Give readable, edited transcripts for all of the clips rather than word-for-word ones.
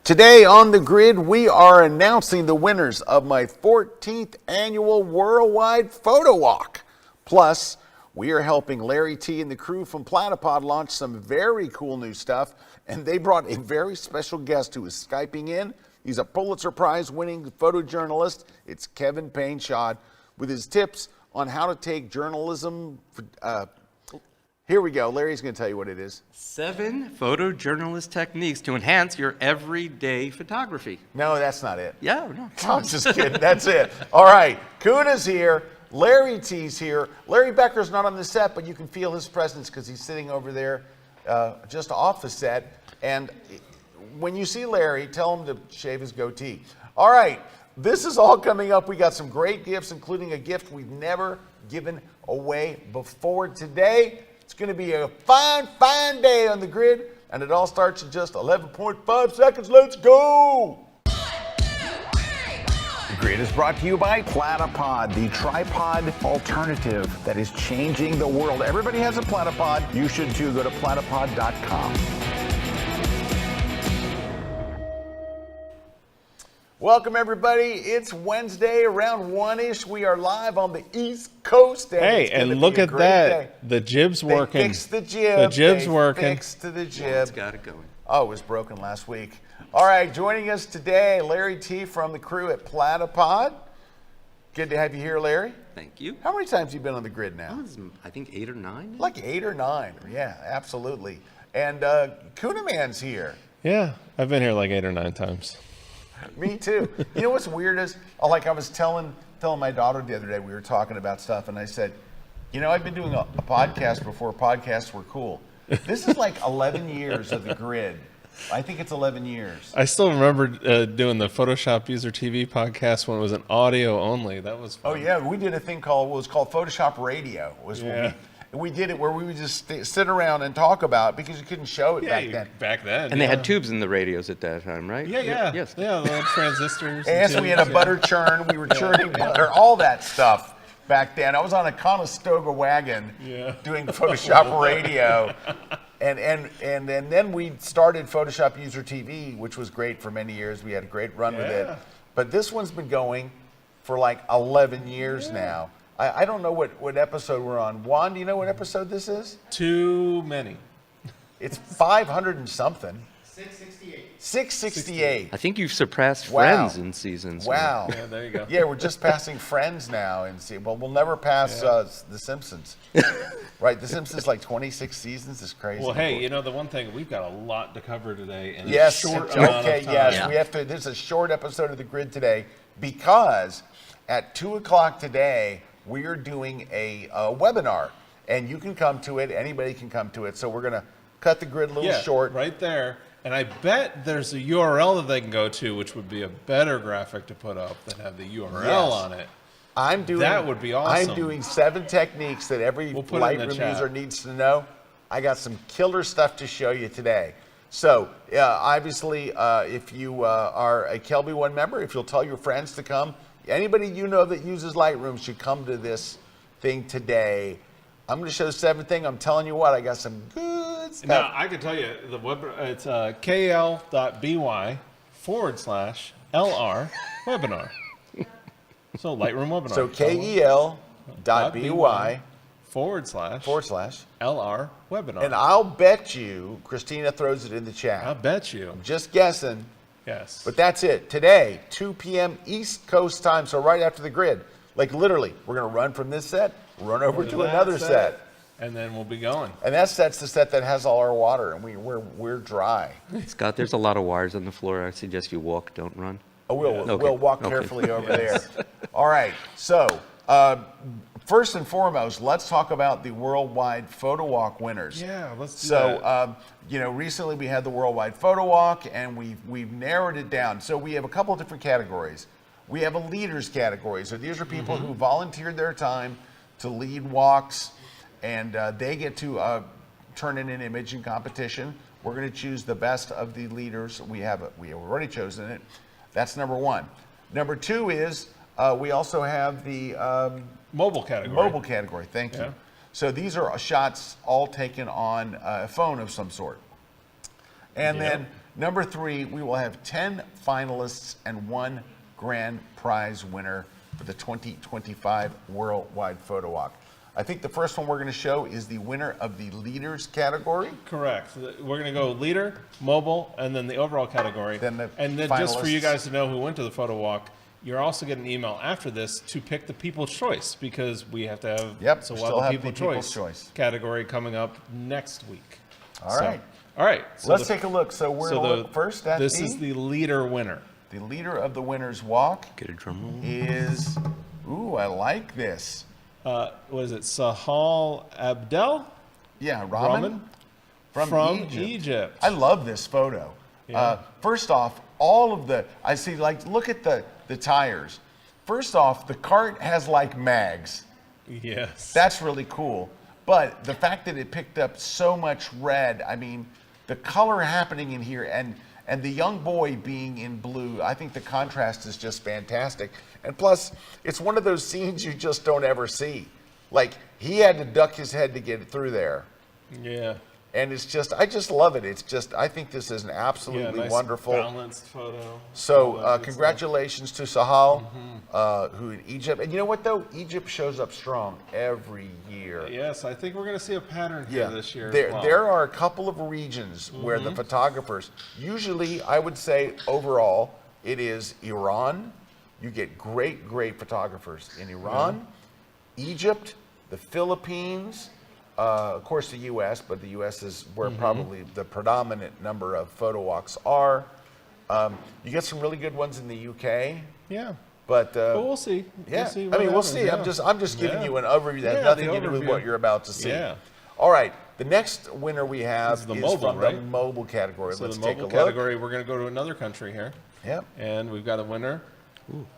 Today on the grid, we are announcing the winners of my 14th annual Worldwide Photo Walk. Plus, we are helping Larry T and the crew from Platypod launch some very cool new stuff, and they brought a very special guest who is Skyping in. He's a Pulitzer Prize winning photojournalist. It's Kevin Painchaud with his tips on how to take journalism. Here we go. Larry's going to tell you what it is. 7 photojournalist techniques to enhance your everyday photography. No, that's not it. Yeah, no. I'm just kidding. That's it. All right. Kuna's here. Larry T's here. Larry Becker's not on the set, but you can feel his presence because he's sitting over there just off the set. And when you see Larry, tell him to shave his goatee. All right. This is all coming up. We got some great gifts, including a gift we've never given away before today. It's going to be a fine, fine day on the grid, and it all starts in just 11.5 seconds. Let's go! The grid is brought to you by Platypod, the tripod alternative that is changing the world. Everybody has a Platypod. You should too. Go to platypod.com. Welcome, everybody. It's Wednesday around 1-ish. We are live on the East Coast. Hey, and look at that. The jib's working. They fixed the jib. The jib's working. Fixed the jib. It's got it going. Oh, it was broken last week. All right, joining us today, Larry T from the crew at Platypod. Good to have you here, Larry. Thank you. How many times have you been on the grid now? I think 8 or 9. Like 8 or 9. Yeah, absolutely. And Kuna Man's here. Yeah, I've been here like 8 or 9 times. Me too. You know what's weird is, like I was telling my daughter the other day, we were talking about stuff, and I said, you know, I've been doing a podcast before podcasts were cool. This is like 11 years of the grid. I think it's 11 years. I still remember doing the Photoshop User TV podcast when it was an audio only. That was fun. Oh yeah, we did a thing called Photoshop Radio. We did it where we would just sit around and talk about it because you couldn't show it back then. And they had tubes in the radios at that time, right? Yeah. Yes. Yeah, the transistors. And so we had a butter churn. We were churning butter, all that stuff back then. I was on a Conestoga wagon doing Photoshop Radio. And then we started Photoshop User TV, which was great for many years. We had a great run with it. But this one's been going for like 11 years now. I don't know what episode we're on. Juan, do you know what episode this is? Too many. It's 500 and something. 668. 668. I think you've surpassed Friends in seasons. Wow. Yeah, there you go. Yeah, we're just passing Friends now. Well, we'll never pass The Simpsons. Right, The Simpsons like 26 seasons is crazy. Well, hey, you know, the one thing, we've got a lot to cover today in a short amount of time. Yes, we have to. There's a short episode of The Grid today because at 2 o'clock today, we are doing a webinar, and you can come to it. Anybody can come to it. So we're going to cut the grid a little short. Right there. And I bet there's a URL that they can go to, which would be a better graphic to put up than have the URL on it. That would be awesome. I'm doing 7 techniques that every Lightroom user needs to know. I got some killer stuff to show you today. So obviously, if you are a KelbyOne member, if you'll tell your friends to come, anybody you know that uses Lightroom should come to this thing today. I'm going to show 7 things. I'm telling you what, I got some good stuff. Now, I can tell you, it's kel.by/LR webinar. So Lightroom webinar. So kel.by//LR webinar. And I'll bet you Christina throws it in the chat. I'll bet you. I'm just guessing. Yes. But that's it. Today, 2 p.m. East Coast time, so right after the grid. Like literally, we're going to run from this set, run over to another set. And then we'll be going. And that set's the set that has all our water, and we're dry. Scott, there's a lot of wires on the floor. I suggest you walk, don't run. Oh, we'll walk carefully over there. All right, so first and foremost, let's talk about the Worldwide Photo Walk winners. Yeah, let's do that. You know, recently we had the Worldwide Photo Walk, and we've narrowed it down. So we have a couple of different categories. We have a leaders category. So these are people who volunteered their time to lead walks, and they get to turn in an image in competition. We're going to choose the best of the leaders. We have already chosen it. That's number 1. Number 2 is we also have the mobile category. Mobile category. Thank you. So these are shots all taken on a phone of some sort. And then Number 3, we will have 10 finalists and 1 grand prize winner for the 2025 Worldwide Photo Walk. I think the first one we're going to show is the winner of the leaders category. Correct. We're going to go leader, mobile, and then the overall category. Then just for you guys to know who went to the photo walk, you're also getting an email after this to pick the People's Choice, because we have to have So we'll still have have the the People's Choice category coming up next week. All right. All right. So Let's take a look. So we're going to look first at this is the leader winner. The leader of the winner's walk Get a drum roll. is, ooh, I like this. What is it? Sahal Abdel? Yeah, Ramen. From Egypt. I love this photo. Yeah. First off, all of the, I see, like, look at the tires. First off, the cart has like mags. Yes. That's really cool. But the fact that it picked up so much red, I mean, the color happening in here and the young boy being in blue, I think the contrast is just fantastic. And plus, it's one of those scenes you just don't ever see. Like, he had to duck his head to get it through there. Yeah. And it's just, I just love it. It's just, I think this is an absolutely nice wonderful. balanced photo. So congratulations to Sahal, who in Egypt. And you know what though? Egypt shows up strong every year. Yes, I think we're going to see a pattern here this year. There are a couple of regions where the photographers, usually I would say overall, it is Iran. You get great, great photographers in Iran, Egypt, the Philippines, of course the U.S., but the U.S. is where probably the predominant number of photo walks are. You get some really good ones in the U.K. Yeah. But we'll see. Yeah, We'll see I mean, we'll happens, see. yeah. I'm just giving you an overview that has nothing to do with what you're about to see. Yeah. All right, the next winner we have This is the is mobile, from right? the mobile category. So Let's the take a mobile look. category, we're going to go to another country here. Yep. And we've got a winner.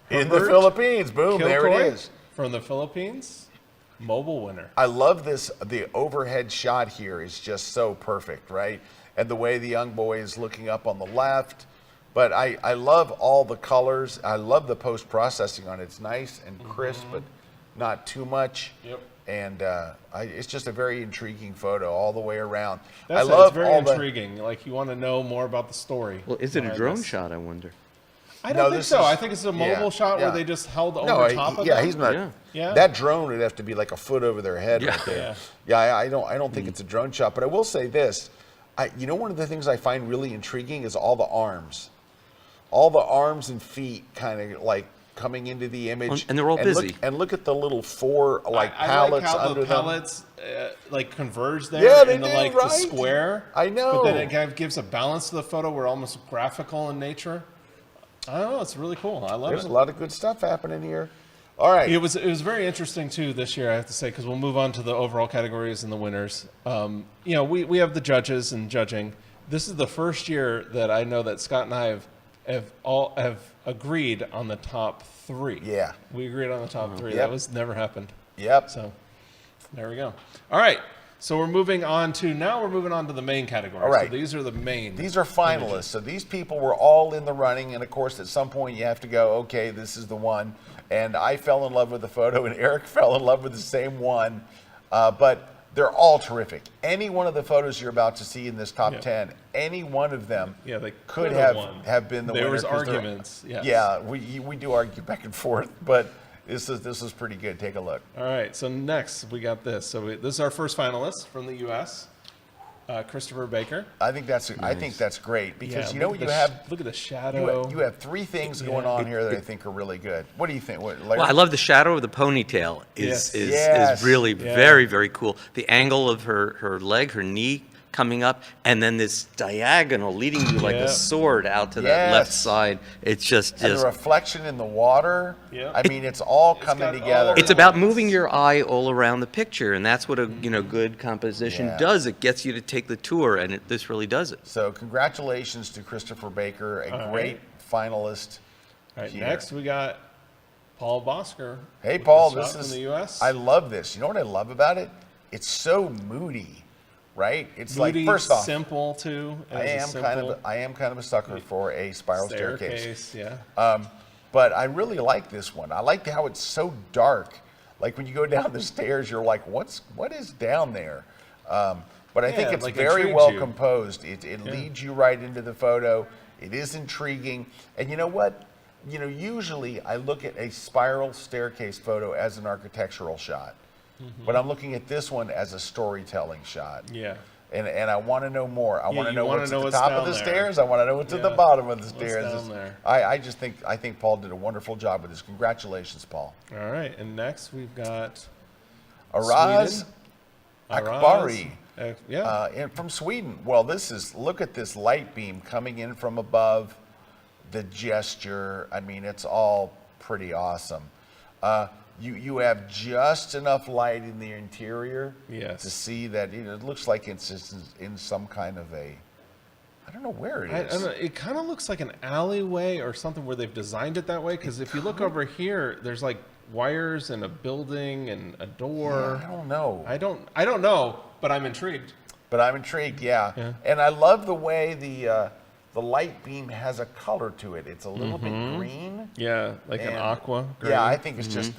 In the Philippines. Boom, there it Kilcoy is. From the Philippines, mobile winner. I love this. The overhead shot here is just so perfect, right? And the way the young boy is looking up on the left. But I love all the colors. I love the post-processing on it. It's nice and crisp, but not too much. Yep. And it's just a very intriguing photo all the way around. That's I love it's very all intriguing. Like, you want to know more about the story. Well, is it a behind drone this. shot, I wonder? I don't think this so. is- I think it's a mobile shot where they just held over top of it. he's not. Yeah. Yeah. That drone would have to be like a foot over their head right there. Yeah. Yeah, I don't think it's a drone shot, but I will say this. One of the things I find really intriguing is all the arms. All the arms and feet kind of like coming into the image. And they're all busy. Look at the little 4 I pallets like how under the them. pellets like converge there Yeah, they in the, do, like right? the square. I know. But then it kind of gives a balance to the photo. We're almost graphical in nature. I don't know. It's really cool. I love There's it. a lot of good stuff happening here. All right. It was very interesting too this year, I have to say, because we'll move on to the overall categories and the winners. We have the judges and judging. This is the first year that I know that Scott and I have agreed on the top 3. Yeah. We agreed on the top 3. Yep. That was never happened. Yep. So there we go. All right. So we're moving on to the main category. All right. So these are the main. These are finalists. So these people were all in the running, and of course, at some point, you have to go, okay, this is the one. And I fell in love with the photo, and Erik fell in love with the same one. But they're all terrific. Any one of the photos you're about to see in this top 10, any one of them they could won. have been the winner. There was 'cause they're- arguments. Yes. Yeah, we do argue back and forth, but this is pretty good. Take a look. All right. So next we got this. So this is our first finalist from the U.S. Christopher Baker. I think that's great because you know look what at you have. Look at the shadow. You have 3 things going on here that I think are really good. What do you think? Larry? Well, I love the shadow of the ponytail Yes. is really very, very cool. The angle of her leg, her knee coming up, and then this diagonal leading you like a sword out to that left side. It's just and the reflection in the water. Yeah. I mean, it's all coming got together. all It's about moving your eye all around the picture, and that's what a good composition Yeah. does. It gets you to take the tour, and this really does it. So congratulations to Christopher Baker, a great finalist. All right. here. Next we got Paul Bosker. Hey, with Paul, the this shot is from the U.S. I love this. You know what I love about it? It's so moody, right? It's Moody, like first off, simple too. I am kind of a sucker for a spiral staircase. Yeah. But I really like this one. I like how it's so dark. Like when you go down the stairs, you're like, what is down there? but I think Yeah, it's like very intrigues well you. composed. It leads you right into the photo. It is intriguing. And you know what? You know, usually I look at a spiral staircase photo as an architectural shot, but I'm looking at this one as a storytelling shot. Yeah. And I want to know more. I want to you know wanna what's know at the what's top of down the there. stairs. I want to know what's at the Yeah. bottom of the What's stairs. down there? I think Paul did a wonderful job with this. Congratulations, Paul. All right, and next we've got Araz, Sweden. Akbari. Yeah. And from Sweden. Well, look at this light beam coming in from above, the gesture. I mean, it's all pretty awesome. You have just enough light in the interior Yes. to see that it looks like it's just in some kind of a, I don't know where it I is. don't know, it kind of looks like an alleyway or something where they've designed it that way. Because if you look over here, there's like wires and a building and a door. Yeah, I don't know. I don't know, but I'm intrigued. But I'm intrigued, yeah. Yeah. And I love the way the light beam has a color to it. It's a little bit green. Yeah, like an And- aqua. Green. Yeah, I think it's just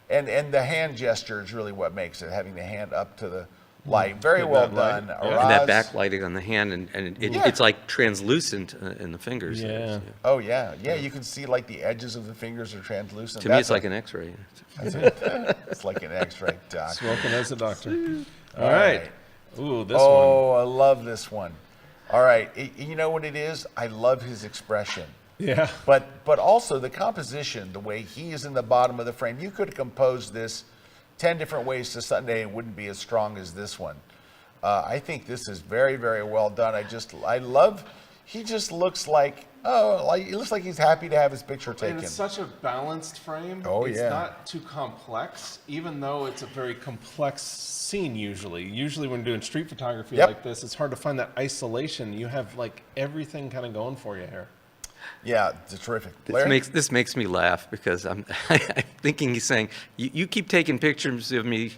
and the hand gesture is really what makes it, having the hand up to the light. Very Get well that light. done. Yeah. And that Araz. backlighting on the hand, and Yeah. it's like translucent in the fingers. Yeah. Oh yeah, yeah. You can see like the edges of the fingers are translucent. To me, it's like an X-ray. it's like an X-ray, doc. Smoking as a doctor. All All right. right. Ooh, this one. Oh, I love this one. All right, you know what it is? I love his expression. Yeah. But also the composition, the way he is in the bottom of the frame. You could have composed this 10 different ways to Sunday. It wouldn't be as strong as this one. I think this is very, very well done. I love, he just looks like, he looks like he's happy to have his picture And taken. it's such a balanced frame. Oh, it's yeah. not too complex, even though it's a very complex scene usually. Usually when doing street photography Yep. like this, it's hard to find that isolation. You have like everything kind of going for you here. Yeah, it's terrific. Larry? This makes me laugh because I'm thinking he's saying, you keep taking pictures of me,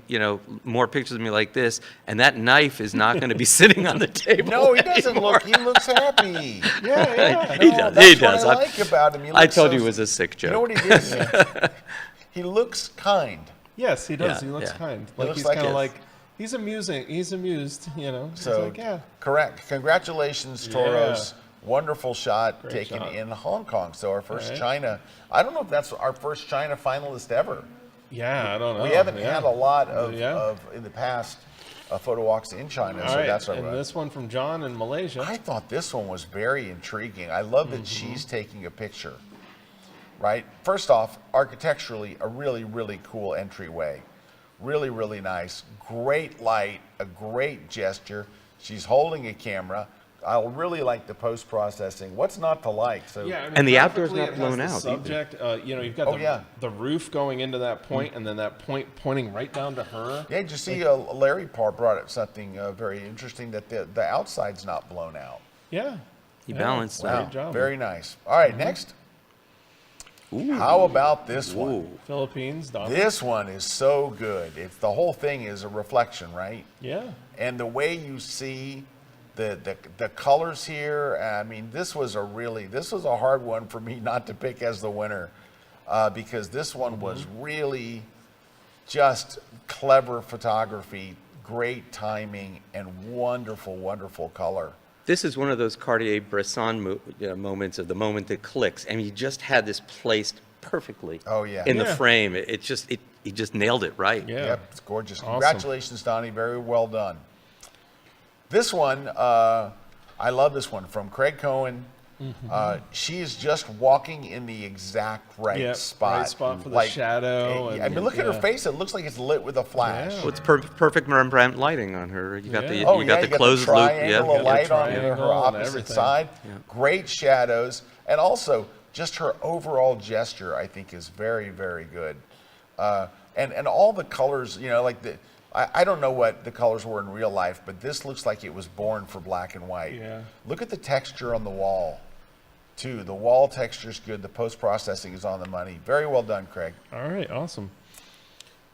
more pictures of me like this, and that knife is not going to be sitting on the table. No, he doesn't anymore." look, he looks happy. Yeah. He No, does. That's He does. what I like about him. He I looks told so- you it was a sick joke. You know what he is? He looks kind. Yes, he does. Yeah, He looks yeah. kind. He Like looks he's like kind of it. like he's amusing. He's amused. He's So, like, yeah. correct. Congratulations, Yeah. Toros. Wonderful shot Great taken shot. in Hong Kong. So our first right. China. I don't know if that's our first China finalist ever. Yeah, I don't know. We haven't Yeah. had a lot of, Yeah. in the past photo walks in China. All So right, that's our and this one from John in Malaysia. I thought this one was very intriguing. I love that she's taking a picture, right? First off, architecturally, a really, really cool entryway. Really, really nice. Great light, a great gesture. She's holding a camera. I really like the post-processing. What's not to like? So Yeah, I mean, And the outdoor's graphically, not it has blown the out either. Subject, you've got Oh, yeah. the roof going into that point, and then that point pointing right down to her. Yeah, did you see Larry Parr brought up something very interesting, that the outside's not blown out. Yeah. He Yeah, balanced great that. job. Very nice. All right, next. How about this one? Ooh. Philippines, Donald. This one is so good. It's the whole thing is a reflection, right? Yeah. And the way you see the colors here, I mean, this was a hard one for me not to pick as the winner, because this one was really just clever photography, great timing, and wonderful, wonderful color. This is one of those Cartier-Bresson moments of the moment that clicks, and he just had this placed perfectly. Oh, yeah. In the Yeah. frame. He just nailed it right. Yeah. Yep, it's gorgeous. Awesome. Congratulations, Donnie. Very well done. This one, I love this one, from Craig Cohen. She is just walking in the exact right Yep, spot. right spot for the shadow I and- mean, look at her yeah. face. It looks like it's lit with a flash. Yeah. Well, it's perfect Rembrandt lighting on her. You got Yeah. the Oh, you yeah, got the you got closed the loop. triangle of the light on triangle her and opposite everything. side. Great shadows. And also, just her overall gesture, I think, is very, very good. And all the colors, like I don't know what the colors were in real life, but this looks like it was born for black and white. Yeah. Look at the texture on the wall, too. The wall texture is good. The post-processing is on the money. Very well done, Craig. All right. Awesome.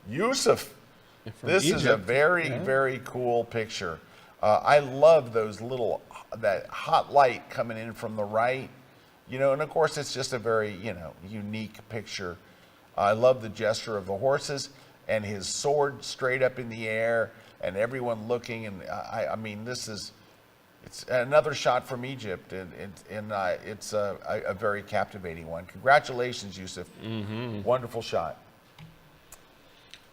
Yusuf. From This is a Egypt. very, Yeah. very cool picture. I love that hot light coming in from the right, and of course it's just a very, unique picture. I love the gesture of the horses and his sword straight up in the air and everyone looking. And I mean, it's another shot from Egypt, and it's a very captivating one. Congratulations, Yusuf. Wonderful shot.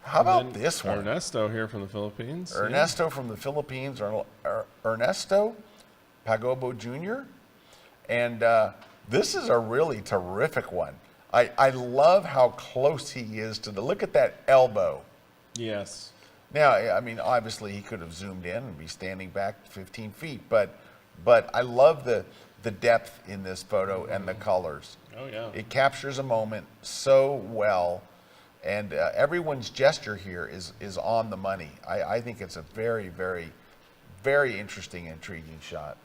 How about this one? Ernesto here from the Philippines. Ernesto from the Philippines, Ernesto Pagobo Jr. And this is a really terrific one. I love how close he is to look at that elbow. Yes. Now, I mean, obviously he could have zoomed in and be standing back 15 feet, but I love the depth in this photo and the colors. Oh, yeah. It captures a moment so well, and everyone's gesture here is on the money. I think it's a very, very, very interesting, intriguing shot.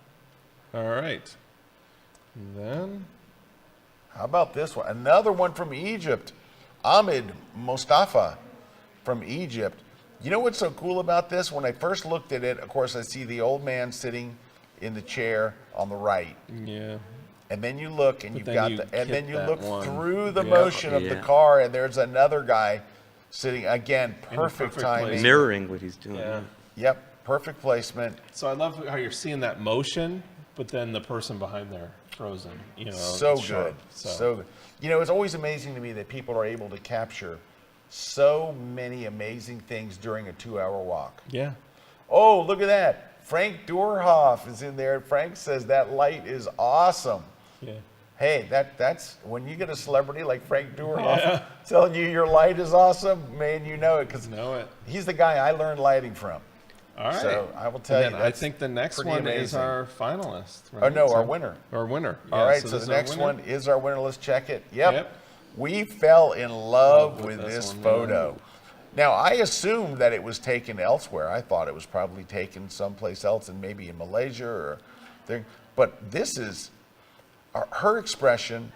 All right. And then, how about this one? Another one from Egypt. Ahmed Mostafa from Egypt. You know what's so cool about this? When I first looked at it, of course, I see the old man sitting in the chair on the right. yeah. And then you look, and then you look through the Yeah. motion of the Yeah. car, and there's another guy sitting again. Perfect timing. place. Mirroring what he's doing. Yeah. Yep, perfect placement. So I love how you're seeing that motion, but then the person behind there frozen. You know, So it's sharp. good, so good. You know, it's always amazing to me that people are able to capture so many amazing things during a 2-hour walk. Yeah. Oh, look at that. Frank Doorhoff is in there. Frank says that light is awesome. Yeah. Hey, that's when you get a celebrity like Frank Doorhoff telling you your light is awesome, man, you know it, because Know it. he's the guy I learned lighting from. All right. So I will tell you, And then I that's think the next pretty one is amazing. our finalist. Oh Right? no, So- our winner. Our winner. All Yeah, right, so so this the is our next winner. one is our winner. Let's check it. Yep. Yep. We fell in love with this this one, photo. Now, I assumed that it was taken elsewhere. I thought it was probably taken someplace else, and maybe in Malaysia or thing. But this is her expression,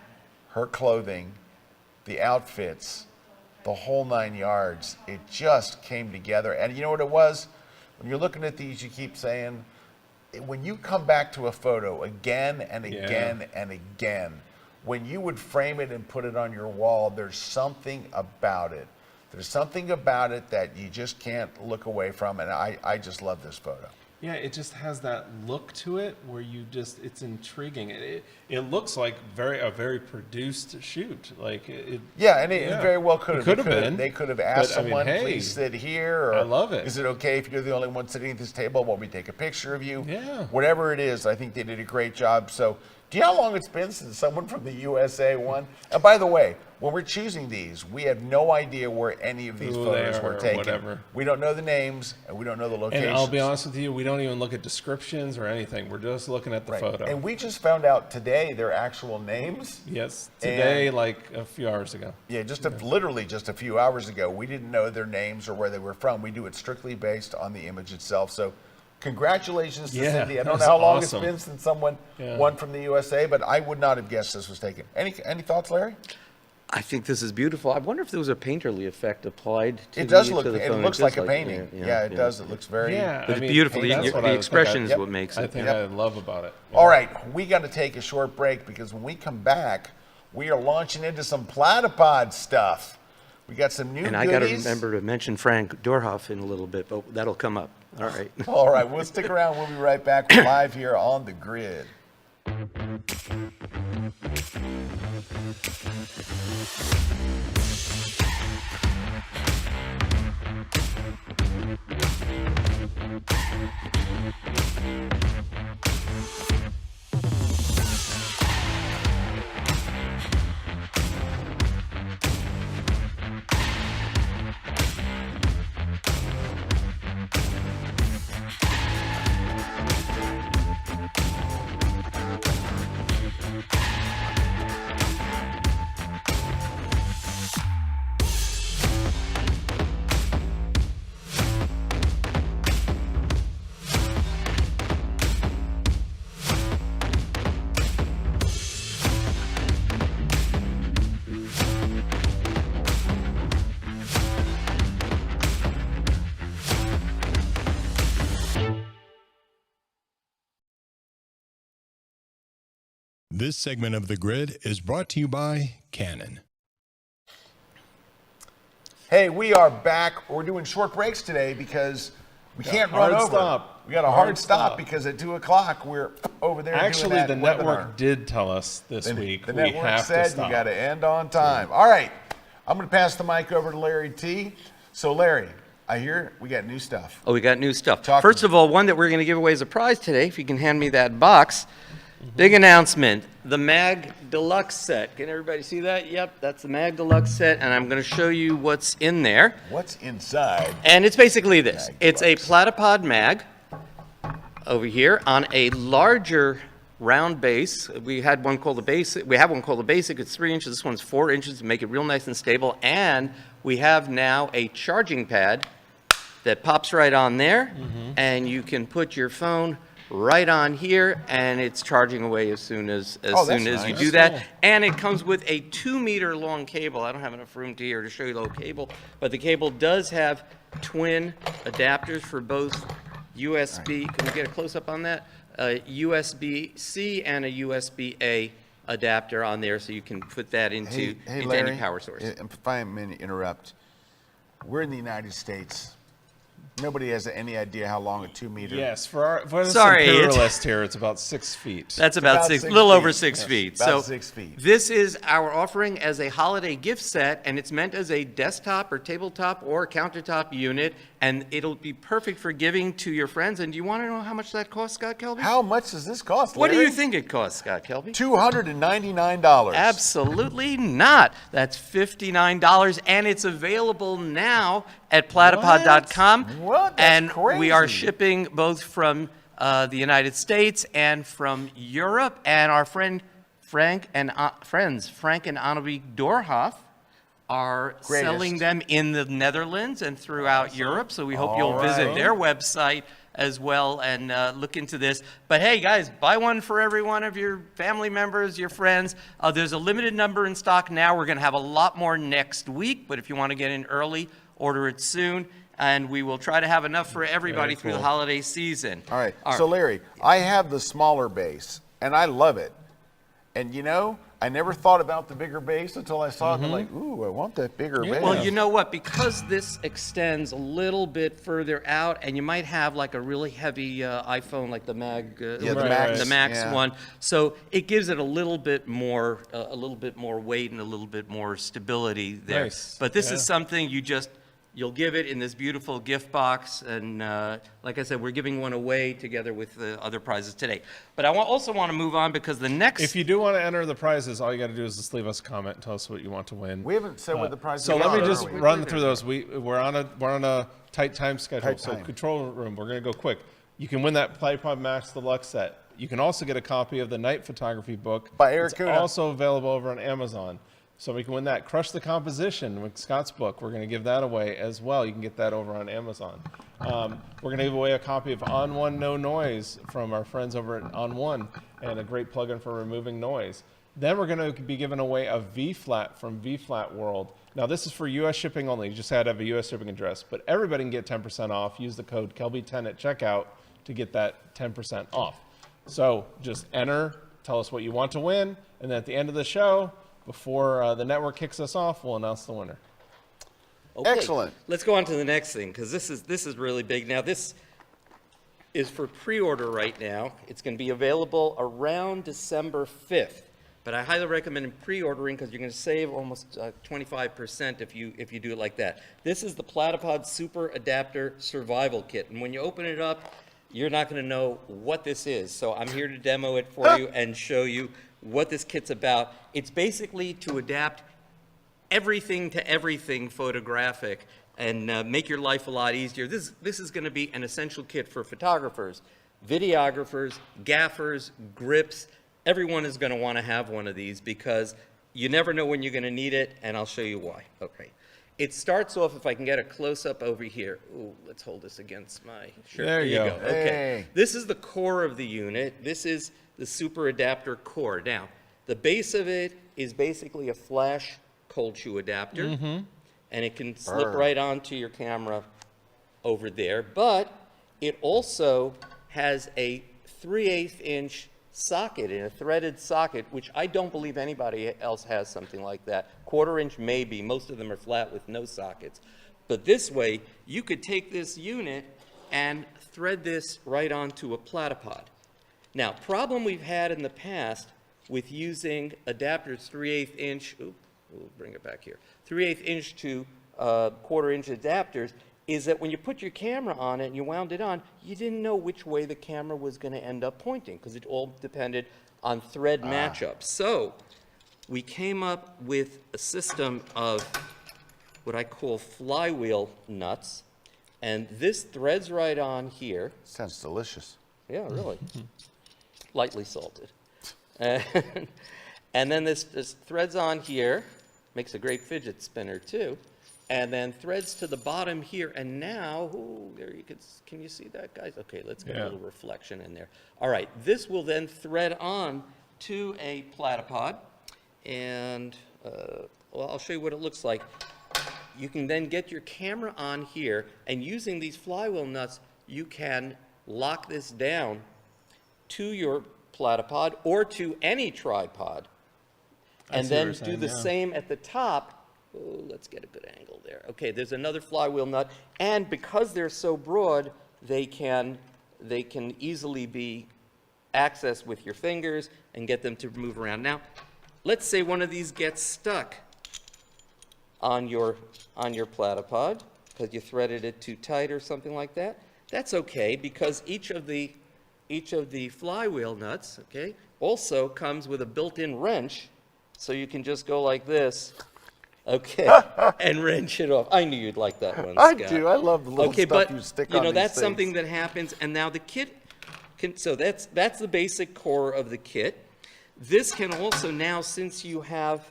her clothing, the outfits, the whole 9 yards. It just came together. And you know what it was? When you're looking at these, you keep saying, when you come back to a photo again and again and again, when you would frame it and put it on your wall, there's something about it. There's something about it that you just can't look away from, and I just love this photo. Yeah, it just has that look to it where it's intriguing. It looks like a very produced shoot. Like it. Yeah, and it very well could have. Could have been. They could have asked But, I mean, someone, hey, please sit here. Or, I love it. Is it okay if you're the only one sitting at this table while we take a picture of you? Yeah. Whatever it is, I think they did a great job. So, do you know how long it's been since someone from the USA won? And by the way, when we're choosing these, we have no idea where any of these Who photos they were are or taken. whatever. We don't know the names, and we don't know the locations. And I'll be honest with you, we don't even look at descriptions or anything. We're just looking at the Right. photo. And we just found out today their actual names. Yes, today, And- like a few hours ago. Yeah, literally just a few hours ago. We didn't know their names or where they were from. We do it strictly based on the image itself. So congratulations to Yeah, Cindy. I that don't was know how long awesome. it's been since someone Yeah. won from the USA, but I would not have guessed this was taken. Any thoughts, Larry? I think this is beautiful. I wonder if there was a painterly effect applied to It does the, look, to the it photo. looks Just like a painting. Yeah, it does. It looks very... Yeah, But it's beautiful. that's The what I expression is Yep. what makes I it. think Yep. I love about it. All right, we got to take a short break because when we come back, we are launching into some platypod stuff. We got some new And I got to goodies. remember to mention Frank Doorhoff in a little bit, but that'll come up. All right. All right, we'll stick around. We'll be right back. We're live here on The Grid. This segment of The Grid is brought to you by Canon. Hey, we are back. We're doing short breaks today because We can't run hard over. stop. We got a hard stop because at 2 o'clock we're over there Actually, doing that the webinar. network did tell us this week The we network have said to stop. you got to end on time. All right, I'm going to pass the mic over to Larry T. So Larry, I hear we got new stuff. Oh, we got new stuff. Talk to First me. of all, one that we're going to give away as a prize today, if you can hand me that box. Big announcement, the Mag Deluxe Set. Can everybody see that? Yep, that's the Mag Deluxe Set, and I'm going to show you what's in there. What's inside? And it's basically this. Mag It's a Deluxe. Platypod Mag over here on a larger round base. We had one called the Basic. We have one called the Basic. It's 3 inches. This one's 4 inches to make it real nice and stable. And we have now a charging pad that pops right on there, and you can put your phone right on here, and it's charging away as soon as Oh, soon that's as you nice. do That's that. cool. And it comes with a 2-meter long cable. I don't have enough room here to show you the whole cable, but the cable does have twin adapters for both USB. Can we get a close up on that? USB-C and a USB-A adapter on there, so you can put that into Larry, any power source. If I may interrupt, we're in the United States. Nobody has any idea how long a 2-meter. Yes, for the Sorry, it's- imperialist here, it's about 6 feet. That's about about 6, 6 little over feet. 6 Yes, feet. about So 6 feet. this is our offering as a holiday gift set, and it's meant as a desktop or tabletop or countertop unit, and it'll be perfect for giving to your friends. And do you want to know how much that costs, Scott Kelby? How much does this cost, What do Larry? you think it costs, Scott Kelby? $299. Absolutely not. That's $59, and it's available now at platypod.com. What? That's and we are crazy. shipping both from the United States and from Europe. And our friends Frank and Annabie Dorhoff are Greatest. selling them in the Netherlands and throughout Europe. So we hope you'll All visit right. their website as well and look into this. But hey, guys, buy one for every one of your family members, your friends. There's a limited number in stock now. We're going to have a lot more next week, but if you want to get in early, order it soon, and we will try to have enough for everybody Very through the cool. holiday season. All right. So, Larry, I have the smaller base, and I love it. And, you know, I never thought about the bigger base until I saw it. And I'm like, ooh, I want that bigger base. Well, you know what? Because this extends a little bit further out, and you might have like a really heavy iPhone, like the Mag, the Max, the Max yeah. one. So it gives it a little bit more weight and a little bit more stability there. Nice. But this Yeah. is something you'll give it in this beautiful gift box, and like I said, we're giving one away together with the other prizes today. But I also want to move on because the next. If you do want to enter the prizes, all you got to do is just leave us a comment and tell us what you want to win. We haven't said what the prizes So are. let me just are we? run through those. We're on a tight time schedule. Tight So time. control room, we're going to go quick. You can win that Platypod Mag Deluxe Set. You can also get a copy of the night photography book. By Erik It's Kuna. also available over on Amazon. So we can win that. Crush the Composition with Scott's book. We're going to give that away as well. You can get that over on Amazon. We're going to give away a copy of On One No Noise from our friends over at On One, and a great plugin for removing noise. Then we're going to be giving away a V-Flat from V-Flat World. Now this is for U.S. shipping only. You just had to have a U.S. shipping address, but everybody can get 10% off. Use the code Kelby10 at checkout to get that 10% off. So just enter, tell us what you want to win, and then at the end of the show, before the network kicks us off, we'll announce the winner. Okay, Excellent. Let's go on to the next thing, because this is really big. Now, this is for pre-order right now. It's going to be available around December 5th. But I highly recommend pre-ordering because you're going to save almost 25% if you do it like that. This is the Platypod Super Adapter Survival Kit. And when you open it up, you're not going to know what this is. So I'm here to demo it for you and show you what this kit's about. It's basically to adapt everything to everything photographic and make your life a lot easier. This is going to be an essential kit for photographers, videographers, gaffers, grips. Everyone is going to want to have one of these because you never know when you're going to need it, and I'll show you why. Okay. It starts off, if I can get a close-up over here. Ooh, let's hold this against my shirt. There you go. Okay. Hey. This is the core of the unit. This is the super adapter core. Now, the base of it is basically a flash cold shoe adapter, and it can slip Brr. right onto your camera over there. But it also has a 3/8 inch socket in a threaded socket, which I don't believe anybody else has something like that. 1/4 inch maybe. Most of them are flat with no sockets. But this way, you could take this unit and thread this right onto a platypod. Now, problem we've had in the past with using adapters 3/8 inch, we'll bring it back here, 3/8 inch to 1/4 inch adapters, is that when you put your camera on it and you wound it on, you didn't know which way the camera was going to end up pointing because it all depended on thread matchup. So we came up with a system of what I call flywheel nuts, and this threads right on here. Sounds delicious. Yeah, really. Lightly salted. And then this threads on here, makes a great fidget spinner too, and then threads to the bottom here, and now, ooh, there you can you see that, guys? Okay, let's get a little reflection in there. All right, this will then thread on to a platypod, and well, I'll show you what it looks like. You can then get your camera on here, and using these flywheel nuts, you can lock this down to your platypod or to any tripod, and then do the same at the top. Oh, let's get a good angle there. Okay, there's another flywheel nut, and because they're so broad, they can easily be accessed with your fingers and get them to move around. Now, let's say one of these gets stuck on your platypod because you threaded it too tight or something like that. That's okay, because each of the flywheel nuts, okay, also comes with a built-in wrench, so you can just go like this, okay, and wrench it off. I knew you'd like that one, Scott. I do. I love the little stuff you stick on these that's things. something that happens. And now the kit can. So that's the basic core of the kit. This can also now, since you have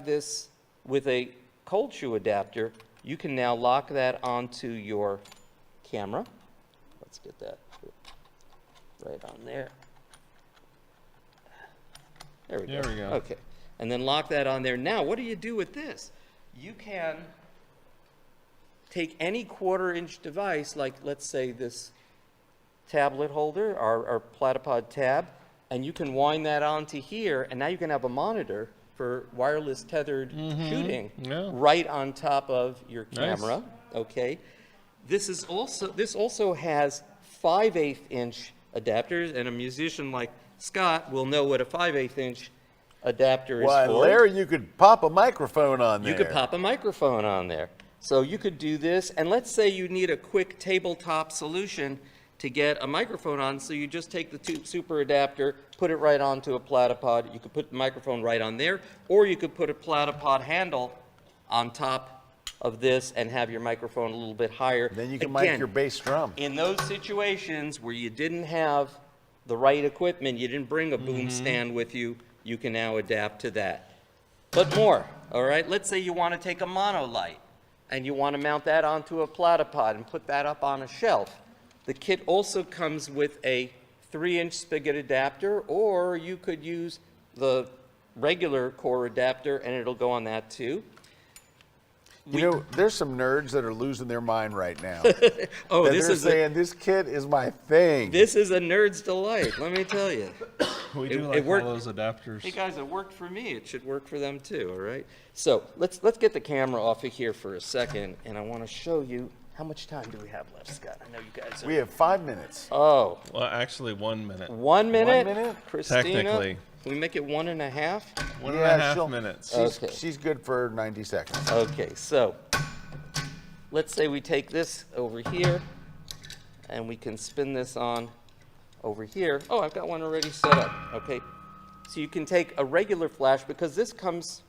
this with a cold shoe adapter, you can now lock that onto your camera. Let's get that right on there. There we go. There we go. Okay. And then lock that on there. Now, what do you do with this? You can take any 1/4 inch device, like let's say this tablet holder, our Platypod tab, and you can wind that onto here, and now you can have a monitor for wireless tethered shooting right on top of your camera. Okay. This also has 5/8 inch adapters, and a musician like Scott will know what a 5/8 inch adapter is for. Larry, you could pop a microphone on there. You could pop a microphone on there. So you could do this, and let's say you need a quick tabletop solution to get a microphone on, so you just take the super adapter, put it right onto a platypod. You could put the microphone right on there, or you could put a platypod handle on top of this and have your microphone a little bit higher. Then you can mic your bass drum. In those situations where you didn't have the right equipment, you didn't bring a boom stand with you, you can now adapt to that. But more, all right? Let's say you want to take a monolight and you want to mount that onto a platypod and put that up on a shelf. The kit also comes with a 3-inch spigot adapter, or you could use the regular core adapter and it'll go on that too. You know, there's some nerds that are losing their mind right now. Oh, They're saying this kit is my thing. This is a nerd's delight, let me tell you. We do like all those adapters. Hey guys, it worked for me. It should work for them too, all right? So let's get the camera off of here for a second, and I want to show you, how much time do we have left, Scott? I know you guys are... We have 5 minutes. Oh. Well, actually, 1 minute. 1 minute? 1 minute? Christina, Technically. can we make it 1.5? 1.5 minutes. She's good for 90 seconds. Okay, so let's say we take this over here, and we can spin this on over here. Oh, I've got one already set up. Okay, so you can take a regular flash, because this comes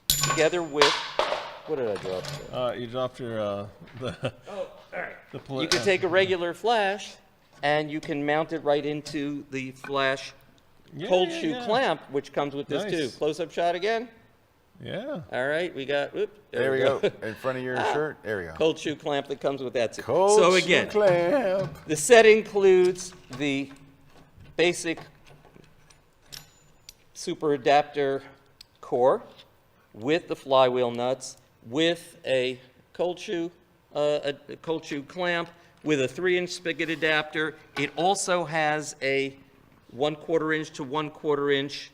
together with, what did I drop? You dropped your Oh, all right. You can take a regular flash, and you can mount it right into the flash cold shoe clamp, which comes with this too. Close-up shot again. Yeah. All right, we got. Whoop, There we go. In front of your shirt. There we go. Cold shoe clamp that comes with that too. Cold so shoe again, clamp. the set includes the basic super adapter core with the flywheel nuts, with a cold shoe clamp, with a 3-inch spigot adapter. It also has a 1/4 inch to 1/4 inch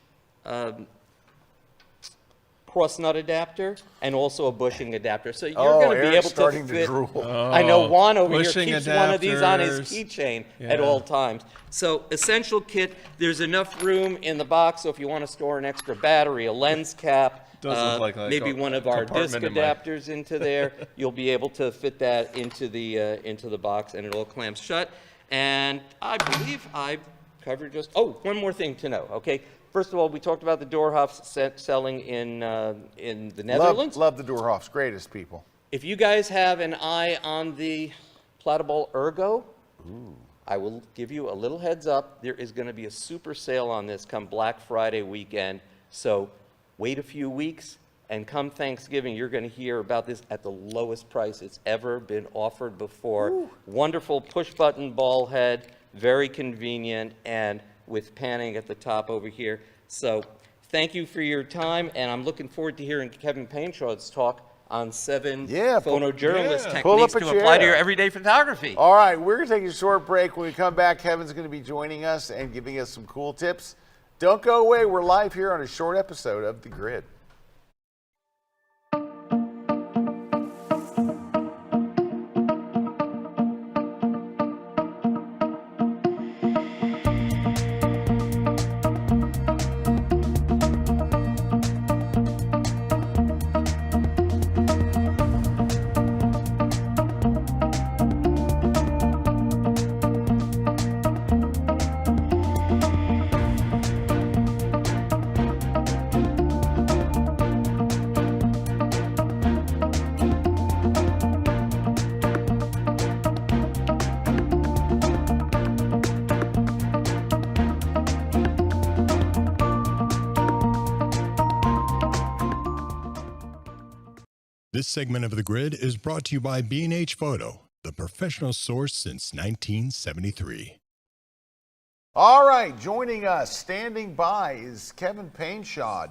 cross nut adapter, and also a bushing adapter. So you're Oh, going to be Eric's able starting to to fit. drool. I know Juan over here bushing keeps one of these on his adapters. keychain Yeah. at all times. So essential kit, there's enough room in the box, so if you want to store an extra battery, a lens cap, Does look like maybe a one of our disc compartment in my- adapters into there, you'll be able to fit that into the box, and it all clamps shut. And I believe I covered just, one more thing to know, okay? First of all, we talked about the Doorhoffs selling in the Netherlands. Love the Doorhoffs, greatest people. If you guys have an eye on the Platypod Ergo, I will give you a little heads up. There is going to be a super sale on this come Black Friday weekend. So wait a few weeks, and come Thanksgiving, you're going to hear about this at the lowest price it's ever been offered before. Wonderful push-button ball head, very convenient, and with panning at the top over here. So thank you for your time, and I'm looking forward to hearing Kevin Painchaud's talk on 7 photojournalist Pull up techniques a to apply to chair. your everyday photography. All right, we're going to take a short break. When we come back, Kevin's going to be joining us and giving us some cool tips. Don't go away. We're live here on a short episode of The Grid. This segment of The Grid is brought to you by B&H Photo, the professional source since 1973. All right, joining us, standing by, is Kevin Painchaud,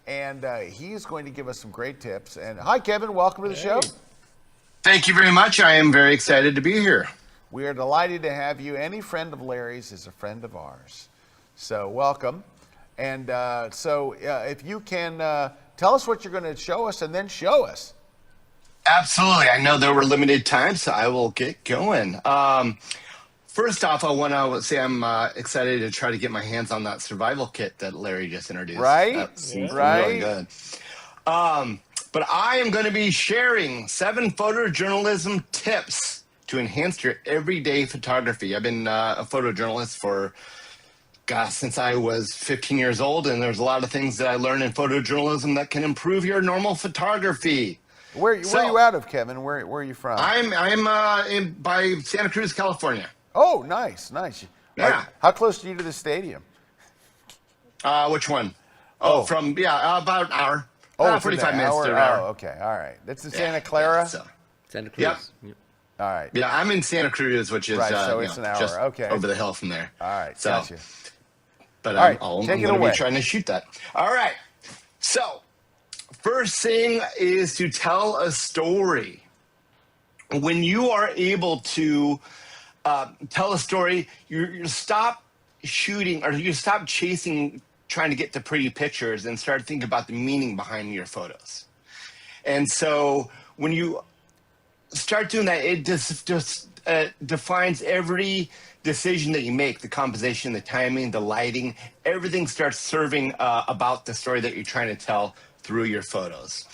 and he's going to give us some great tips. And hi, Kevin, welcome to the show. Thank you very much. I am very excited to be here. We are delighted to have you. Any friend of Larry's is a friend of ours. So welcome. And if you can tell us what you're going to show us and then show us. Absolutely. I know there were limited times, so I will get going. First off, I want to say I'm excited to try to get my hands on that survival kit that Larry just introduced. Right? That seems Right. really good. But I am going to be sharing 7 photojournalism tips to enhance your everyday photography. I've been a photojournalist for, since I was 15 years old, and there's a lot of things that I learned in photojournalism that can improve your normal photography. Where are you out of, Kevin? Where are you from? I'm by Santa Cruz, California. Oh, nice. Yeah. How close are you to the stadium? Which one? Oh. From about an hour. Oh, it's 45 an minutes hour. to an hour. Oh, okay. All right. That's in Santa Clara? So, Santa Cruz. Yep. All right. yeah, I'm in Santa Cruz, which is Right, so it's an hour. just Okay. over the hill from there. All right. So, Gotcha. but All right, I'm take it going to away. be trying to shoot that. All right. So, first thing is to tell a story. When you are able to tell a story, you stop shooting, or you stop chasing, trying to get the pretty pictures, and start thinking about the meaning behind your photos. And so when you start doing that, it just defines every decision that you make, the composition, the timing, the lighting, everything starts serving about the story that you're trying to tell through your photos.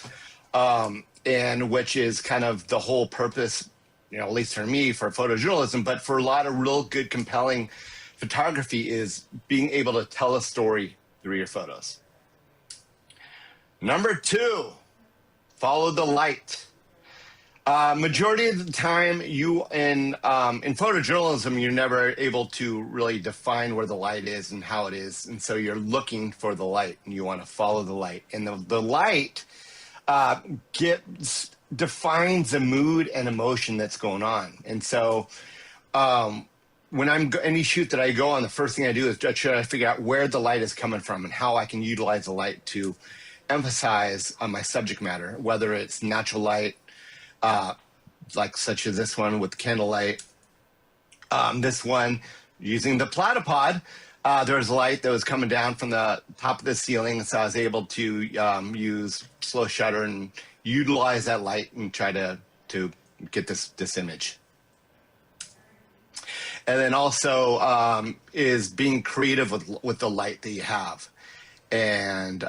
And which is kind of the whole purpose, at least for me, for photojournalism, but for a lot of real good, compelling photography, is being able to tell a story through your photos. Number 2, follow the light. Majority of the time, in photojournalism, you're never able to really define where the light is and how it is, and so you're looking for the light, and you want to follow the light. And the light defines the mood and emotion that's going on. And so, when any shoot that I go on, the first thing I do is try to figure out where the light is coming from and how I can utilize the light to emphasize on my subject matter, whether it's natural light, like such as this one with candlelight, this one using the Platypod there was light that was coming down from the top of the ceiling, so I was able to use slow shutter and utilize that light and try to get this image. And then also is being creative with the light that you have, and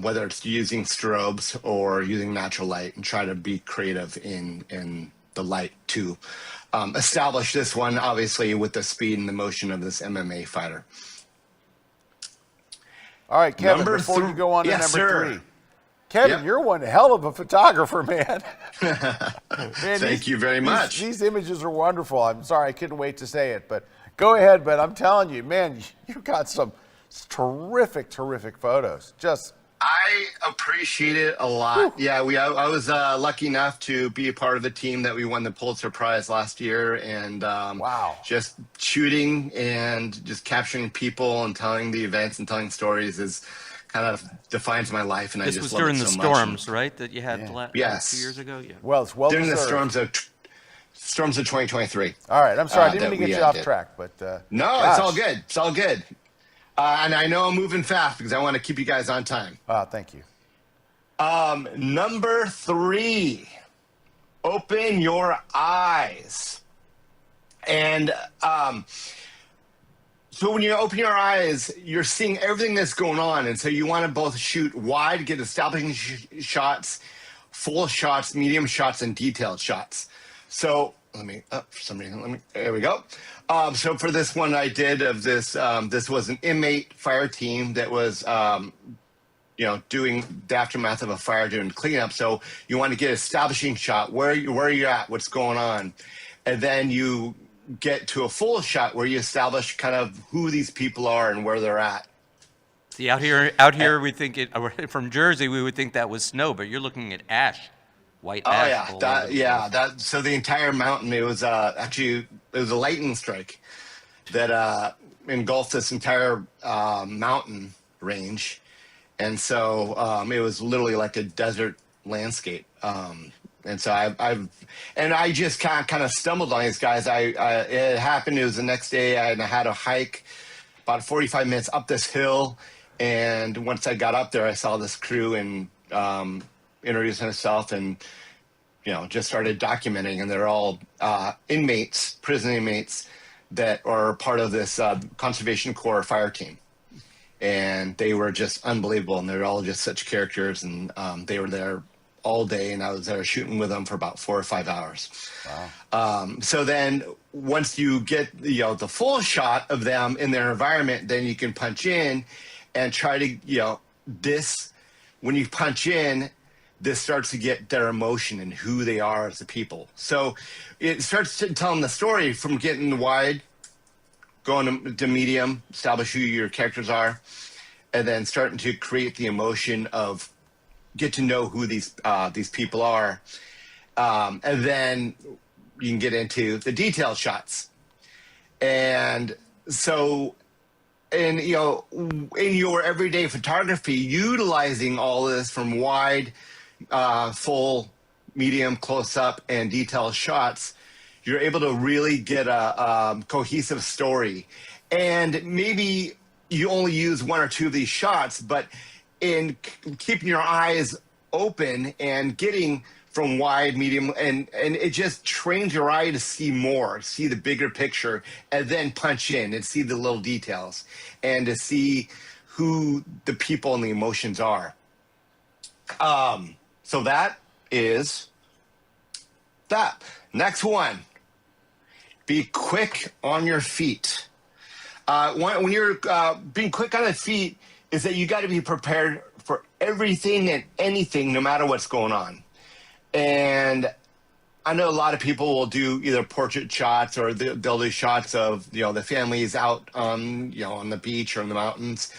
whether it's using strobes or using natural light, and try to be creative in the light to establish this one, obviously with the speed and the motion of this MMA fighter. All right, Kevin, Number before you go on to yes, number sir. 3. Kevin, Yep. you're one hell of a photographer, man. Man, Thank you very much. These images are wonderful. I'm sorry, I couldn't wait to say it, but go ahead. But I'm telling you, man, you got some terrific, terrific photos. Just I appreciate it a lot. Yeah, I was lucky enough to be a part of the team that we won the Pulitzer Prize last year, and wow, just shooting and just capturing people and telling the events and telling stories is kind of defines my life, and I This just was love during it the so storms, much. right? That you had Yes. 2 years ago. Yeah. well, it's well During the deserved. storms of 2023. All right, I'm sorry, I didn't that mean to we get you off did. track, but No, gosh. it's all good. It's all good. And I know I'm moving fast because I want to keep you guys on time. Thank you. Number 3, open your eyes. And so when you open your eyes, you're seeing everything that's going on. And so you want to both shoot wide, get establishing shots, full shots, medium shots, and detailed shots. So for some reason, there we go. So for this one I did of this, this was an inmate fire team that was, doing the aftermath of a fire, doing cleanup. So you want to get an establishing shot, where you're at, what's going on. And then you get to a full shot where you establish kind of who these people are and where they're at. See, out here, we think from Jersey, we would think that was snow, but you're looking at ash, white ash. Oh yeah, so the entire mountain, it was actually, it was a lightning strike that engulfed this entire mountain range. And so it was literally like a desert landscape. And so I just kind of stumbled on these guys. It happened, it was the next day, and I had a hike about 45 minutes up this hill. And once I got up there, I saw this crew and introduced myself and, just started documenting. And they're all inmates, prison inmates that are part of this Conservation Corps fire team. And they were just unbelievable. And they're all just such characters. And they were there all day, and I was there shooting with them for about 4 or 5 hours. Wow. So then once you get the full shot of them in their environment, then you can punch in and try to, when you punch in, this starts to get their emotion and who they are as a people. So it starts to tell them the story from getting wide, going to medium, establish who your characters are, and then starting to create the emotion of get to know who these people are. And then you can get into the detailed shots. And so in your everyday photography, utilizing all this from wide, full, medium, close up, and detailed shots, you're able to really get a cohesive story. And maybe you only use 1 or 2 of these shots, but in keeping your eyes open and getting from wide, medium, and it just trains your eye to see more, see the bigger picture, and then punch in and see the little details and to see who the people and the emotions are. So that is that. Next one, be quick on your feet. When you're being quick on the feet, is that you got to be prepared for everything and anything, no matter what's going on. And I know a lot of people will do either portrait shots or they'll do shots of the families out on the beach or in the mountains.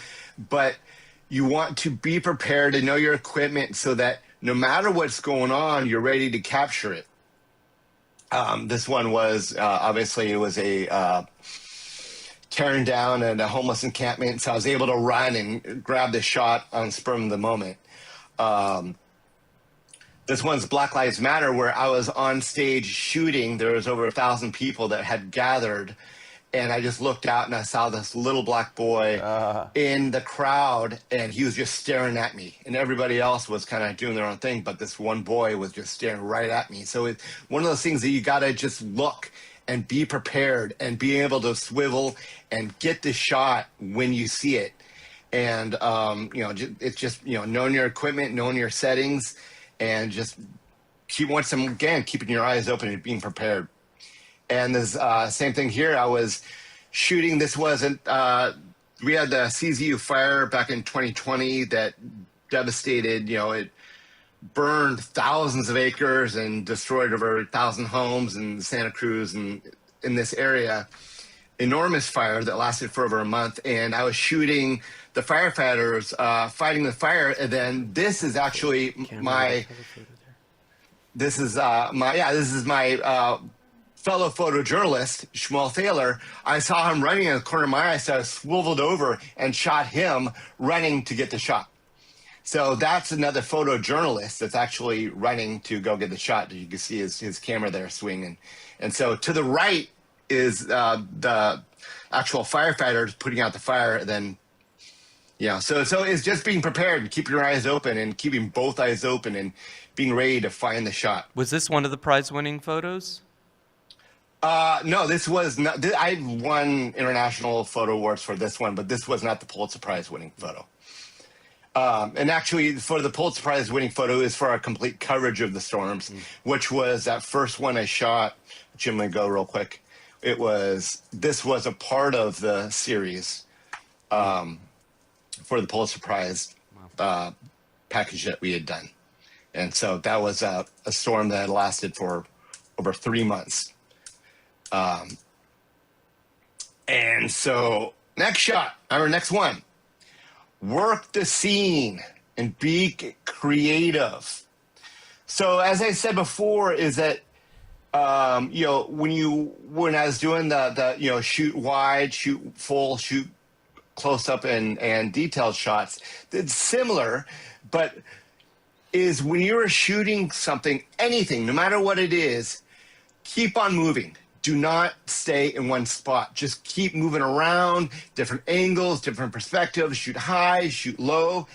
But you want to be prepared to know your equipment so that no matter what's going on, you're ready to capture it. This one was obviously it was a tearing down and a homeless encampment, so I was able to run and grab the shot on spur of the moment. This one's Black Lives Matter, where I was on stage shooting. There was over 1,000 people that had gathered, And I just looked out and I saw this little black boy in the crowd, and he was just staring at me. And everybody else was kind of doing their own thing, but this one boy was just staring right at me. So it's one of those things that you got to just look and be prepared and be able to swivel and get the shot when you see it. And, it's just, knowing your equipment, knowing your settings, and just keeping your eyes open and being prepared. And this same thing here. I was shooting. This wasn't. We had the CZU fire back in 2020 that devastated. It burned thousands of acres and destroyed over 1,000 homes in Santa Cruz and in this area. Enormous fire that lasted for over a month. And I was shooting the firefighters fighting the fire. And then this is actually my. This is my fellow photojournalist, Shmuel Thaler. I saw him running in the corner of my eye, so I swiveled over and shot him running to get the shot. So that's another photojournalist that's actually running to go get the shot. You can see his camera there swinging. And so to the right is the actual firefighters putting out the fire. And then, so it's just being prepared and keeping your eyes open and keeping both eyes open and being ready to find the shot. Was this one of the prize-winning photos? No, this was not. I won international photo awards for this one, but this was not the Pulitzer Prize winning photo. And actually, for the Pulitzer Prize winning photo is for our complete coverage of the storms, which was that first one I shot. Which I'm going to go real quick. This was a part of the series for the Pulitzer Prize package that we had done. And so that was a storm that had lasted for over 3 months. And so next one, work the scene and be creative. So as I said before, is that, when I was doing the shoot wide, shoot full, shoot close up and detailed shots, it's similar, but is when you're shooting something, anything, no matter what it is, keep on moving. Do not stay in one spot. Just keep moving around, different angles, different perspectives, shoot high, shoot low,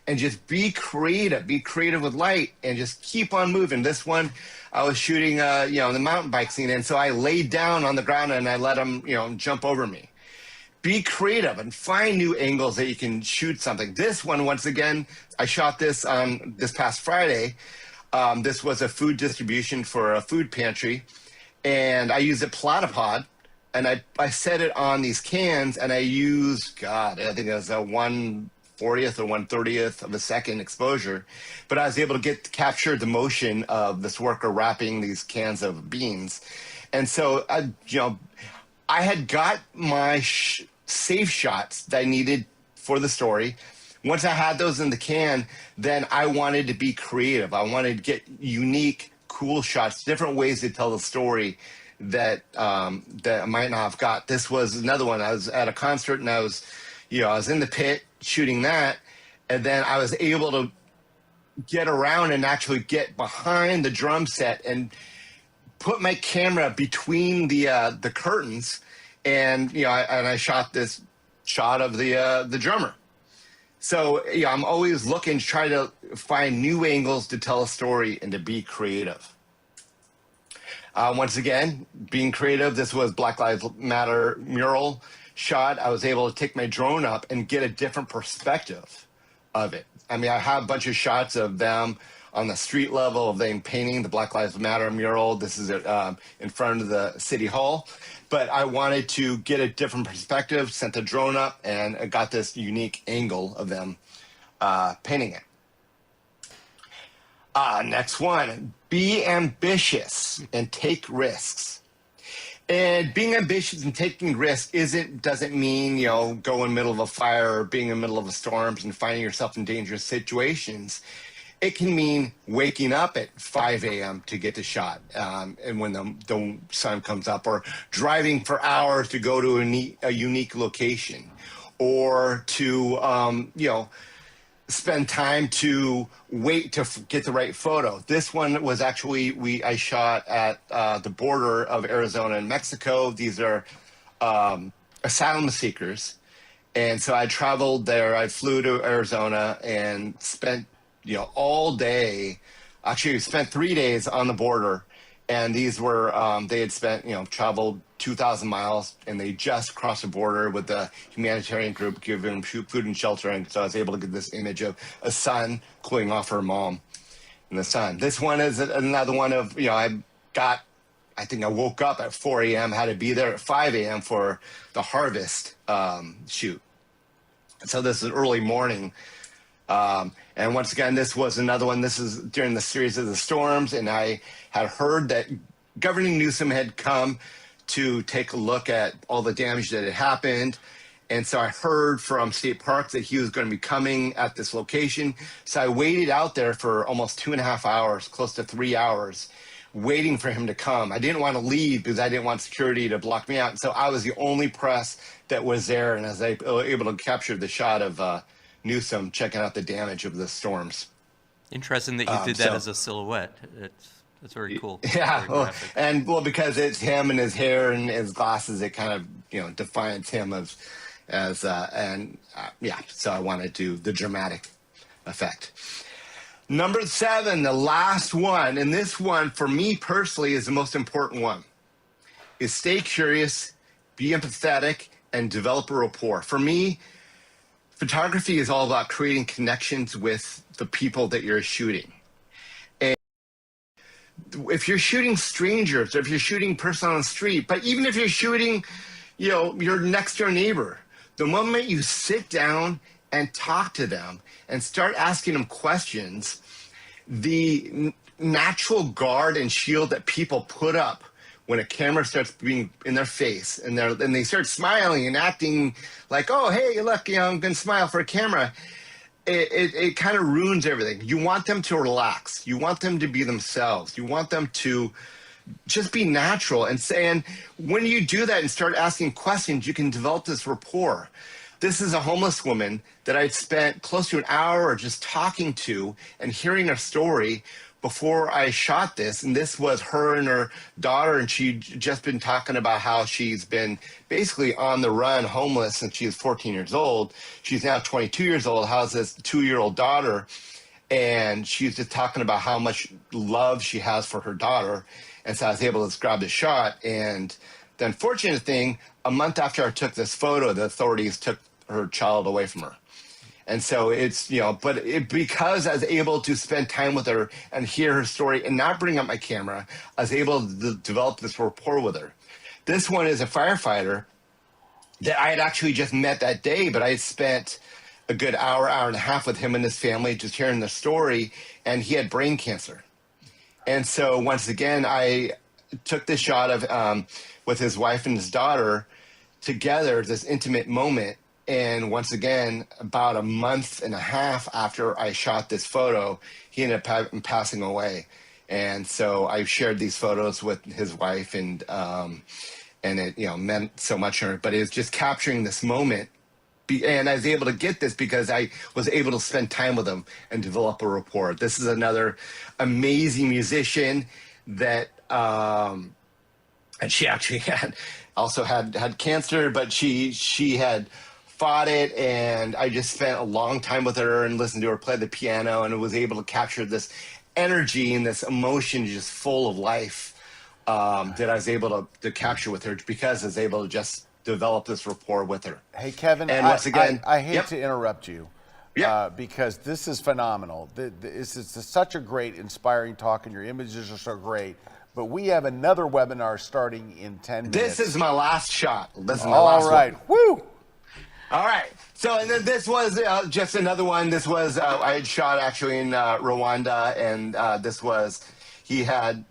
and just be creative. Be creative with light and just keep on moving. This one, I was shooting, the mountain bike scene, and so I laid down on the ground and I let them, jump over me. Be creative and find new angles that you can shoot something. This one, once again, I shot this on this past Friday. This was a food distribution for a food pantry. And I used a Platypod, and I set it on these cans, and I used, I think it was a 1/40 or 1/30 of a second exposure. But I was able to capture the motion of this worker wrapping these cans of beans. And so, I had got my safe shots that I needed for the story. Once I had those in the can, then I wanted to be creative. I wanted to get unique, cool shots, different ways to tell the story that I might not have got. This was another one. I was at a concert and I was in the pit shooting that, and then I was able to get around and actually get behind the drum set and put my camera between the curtains, and I shot this shot of the drummer. So I'm always looking to try to find new angles to tell a story and to be creative. Once again, being creative, this was Black Lives Matter mural shot. I was able to take my drone up and get a different perspective of it. I mean, I have a bunch of shots of them on the street level, of them painting the Black Lives Matter mural. This is in front of the City Hall. But I wanted to get a different perspective, sent the drone up, and I got this unique angle of them painting it. Next one, be ambitious and take risks. And being ambitious and taking risks doesn't mean, go in the middle of a fire or being in the middle of a storm and finding yourself in dangerous situations. It can mean waking up at 5 a.m. to get the shot, and when the sun comes up, or driving for hours to go to a unique location, or to, spend time to wait to get the right photo. This one was actually, I shot at the border of Arizona and Mexico. These are asylum seekers. And so I traveled there. I flew to Arizona and spent, all day. Actually, spent 3 days on the border. And these were, they had spent, traveled 2,000 miles, and they just crossed the border with the humanitarian group giving food and shelter. And so I was able to get this image of a son cooling off her mom in the sun. This one is another one of, I think I woke up at 4 a.m., had to be there at 5 a.m. for the harvest shoot. So this is early morning. And once again, this was another one. This is during the series of the storms, and I had heard that Governor Newsom had come to take a look at all the damage that had happened. And so I heard from State Parks that he was going to be coming at this location. So I waited out there for almost 2.5 hours, close to 3 hours, waiting for him to come. I didn't want to leave because I didn't want security to block me out. And so I was the only press that was there, and I was able to capture the shot of Newsom checking out the damage of the storms. Interesting that you did that as a silhouette. That's very cool. Yeah, Very graphic. because it's him and his hair and his glasses, it kind of defines him so I wanted to do the dramatic effect. Number 7, the last one, and this one for me personally is the most important one, is stay curious, be empathetic, and develop a rapport. For me, photography is all about creating connections with the people that you're shooting. And if you're shooting strangers, or if you're shooting a person on the street, but even if you're shooting, your next door neighbor, the moment you sit down and talk to them and start asking them questions, the natural guard and shield that people put up when a camera starts being in their face and they start smiling and acting like, oh, hey, look, I'm going to smile for a camera. It kind of ruins everything. You want them to relax. You want them to be themselves. You want them to just be natural. And when you do that and start asking questions, you can develop this rapport. This is a homeless woman that I'd spent close to an hour just talking to and hearing her story before I shot this. And this was her and her daughter, and she'd just been talking about how she's been basically on the run, homeless, since she was 14 years old. She's now 22 years old, has this 2-year-old daughter, and she's just talking about how much love she has for her daughter. And so I was able to grab the shot. And the unfortunate thing, a month after I took this photo, the authorities took her child away from her. And so it's, because I was able to spend time with her and hear her story and not bring up my camera, I was able to develop this rapport with her. This one is a firefighter that I had actually just met that day, but I had spent a good hour and a half with him and his family, just hearing the story, and he had brain cancer. And so once again, I took this shot of with his wife and his daughter together, this intimate moment. And once again, about a month and a half after I shot this photo, he ended up passing away. And so I shared these photos with his wife, and it meant so much to her. But it was just capturing this moment. And I was able to get this because I was able to spend time with him and develop a rapport. This is another amazing musician that, and she actually had cancer, but she had fought it, and I just spent a long time with her and listened to her play the piano, and was able to capture this energy and this emotion just full of life that I was able to capture with her because I was able to just develop this rapport with her. Hey, Kevin, and once again, I hate to interrupt you because this is phenomenal. This is such a great, inspiring talk, and your images are so great. But we have another webinar starting in 10 minutes. This is my last shot. This is my last one. All right. Woo! All right. So, and then this was just another one. This was, I had shot actually in Rwanda, and this was, he had,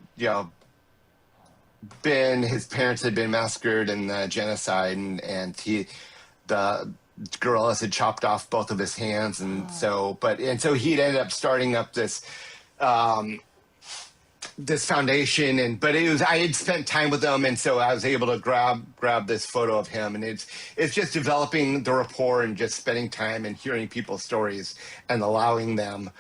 his parents had been massacred in the genocide, and the guerrillas had chopped off both of his hands. And so he'd ended up starting up this, this foundation, but I had spent time with them, and so I was able to grab this photo of him, and it's just developing the rapport and just spending time and hearing people's stories and allowing them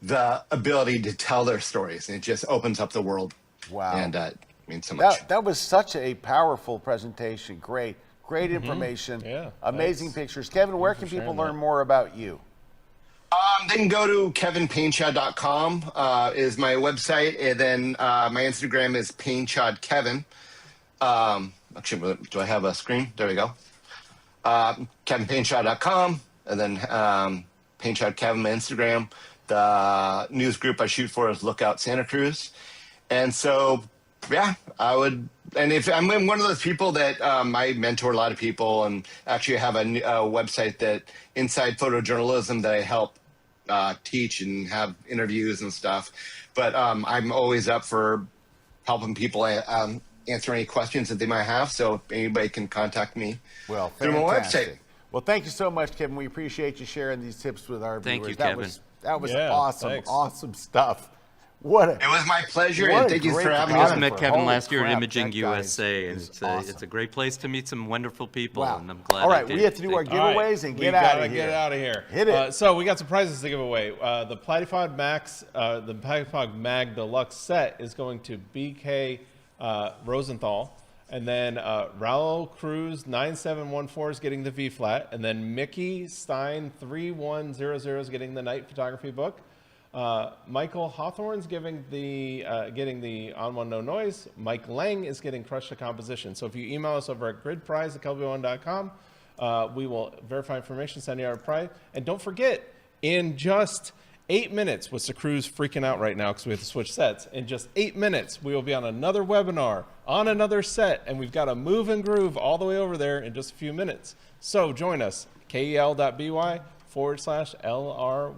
the ability to tell their stories, and it just opens up the world. Wow. And means so much. That was such a powerful presentation. Great information. Yeah, amazing thanks. pictures. Kevin, where can people learn more about you? They can go to kevinpainchaud.com is my website, and then my Instagram is painchaudkevin. Actually, do I have a screen? There we go. kevinpainchaud.com, and then Painchaud Kevin, my Instagram. The news group I shoot for is Lookout Santa Cruz. And so, yeah, I would, and if I'm one of those people that I mentor a lot of people, and actually have a website that inside photojournalism that I help teach and have interviews and stuff. But I'm always up for helping people answer any questions that they might have. So anybody can contact me through my website. Well, thank you so much, Kevin. We appreciate you sharing these tips with our Thank viewers. you, Kevin. That was Yeah, awesome, thanks. awesome stuff. It It was my pleasure, What and a thank you great for having I me. just photographer. met Kevin Holy last year at crap, Imaging that guy USA, and is it's awesome. a great place to meet some wonderful people, Wow. and I'm glad All I right, did. we have to do our Thank you. All giveaways and we get out gotta of here. get out of here. Hit it. So we got some prizes to give away. The Platypod Mag Deluxe Set is going to BK Rosenthal. And then Raul Cruz 9714 is getting the V flat, and then Mickey Stein 3100 is getting the night photography book. Michael Hawthorne's getting the On One No Noise. Mike Lang is getting Crush the Composition. So if you email us over at gridprize@kelbyone.com, we will verify information, send you our prize. And don't forget, in just 8 minutes, with the crew's freaking out right now because we have to switch sets. In just 8 minutes, we will be on another webinar on another set, and we've got to move and groove all the way over there in just a few minutes. So join us, kel.by/LR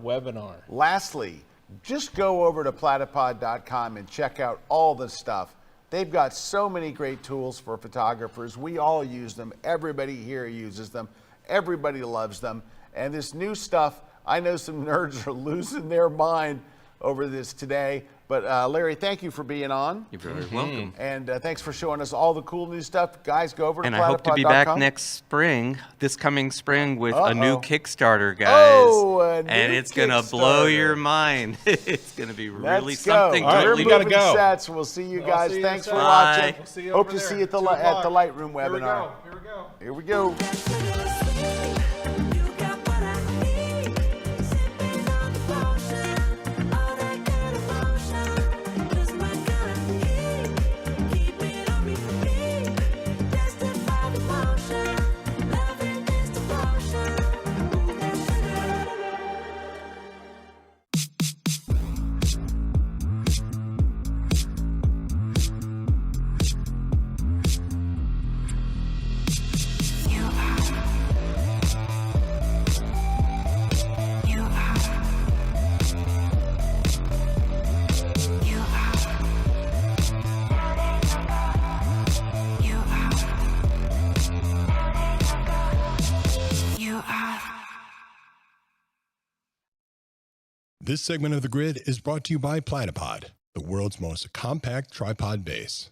webinar. Lastly, just go over to platypod.com and check out all the stuff. They've got so many great tools for photographers. We all use them. Everybody here uses them. Everybody loves them. And this new stuff, I know some nerds are losing their mind over this today. But Larry, thank you for being on. You're very welcome. And thanks for showing us all the cool new stuff. Guys, go over to And I hope to be back next. this coming spring, with a new Kickstarter, guys. Oh, a new and it's going to blow Kickstarter. your mind. It's going to be really Let's go. something. All right, We're we totally gotta moving go. sets. We'll see you guys. see you Thanks in for a sec. watching. Bye. We'll see you Hope over to there see you at the, at 2 at the o'clock. Lightroom Here we webinar. go. Here we go. Here we go. This segment of The Grid is brought to you by Platypod, the world's most compact tripod base.